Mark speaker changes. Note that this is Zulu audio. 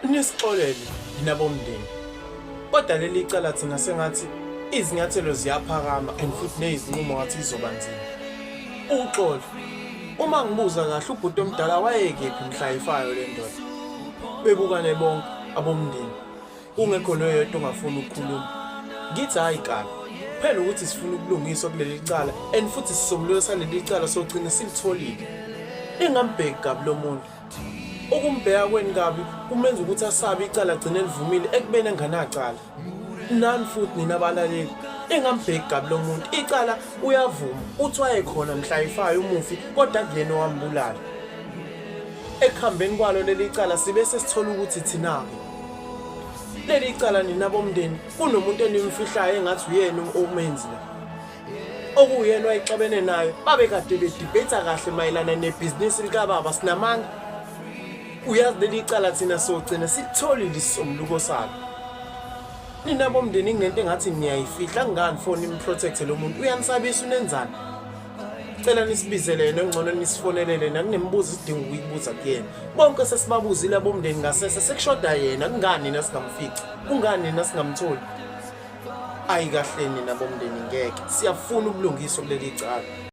Speaker 1: Nisixolele ninabomndeni. Kodwa leli cala thina sengathi izinyathelo ziyaphakama and futhi nezinqumo ngathi izoba nzima. Uxolo. Uma ngibuza kahle ubhuti omdala wayekephi mhla efayo le ndoda. Bebukane bonke abomndeni. Kungekho noyedwa ongafuni ukukhuluma. Ngithi hayi kala. Phela ukuthi sifuna ukulungiswa kuleli cala and futhi sisombululo saleli cala sogcina silitholile. Ingambheki kabi lo muntu. Ukumbheka kweni kabi kumenza ukuthi asabe icala agcine livumile ekubeni enganacala. Nani futhi nina abalaleli engambheki gabi lo muntu icala uyavuma uthi wayekhona mhla efayo umufi kodwa kuyena owambulala. Ekuhambeni kwalo leli cala sibe sesithola ukuthi thina leli cala nina bomndeni kunomuntu enimfihlayo engathi uyena omenzi la. Okuyena wayexabene nayo babe kade bedebate kahle mayelana nebhizinisi likababa sinamanga. Uyazi leli cala thina sogcina sitholile isisombululo salo. Nina bomndeni nginento engathi niyayifihla ngani phone improtect lo muntu uyanisabisa unenzani. Cela nisibizele yena engcono nisifonelele nakunemibuzo isidinga ukuyibuza kuyena. Bonke sesibabuzile abomndeni ngasese sekushoda yena kungani nina singamfici. Kungani nina singamtholi. Ayi kahle nina bomndeni ngeke. Siyafuna ubulungiswa kuleli cala.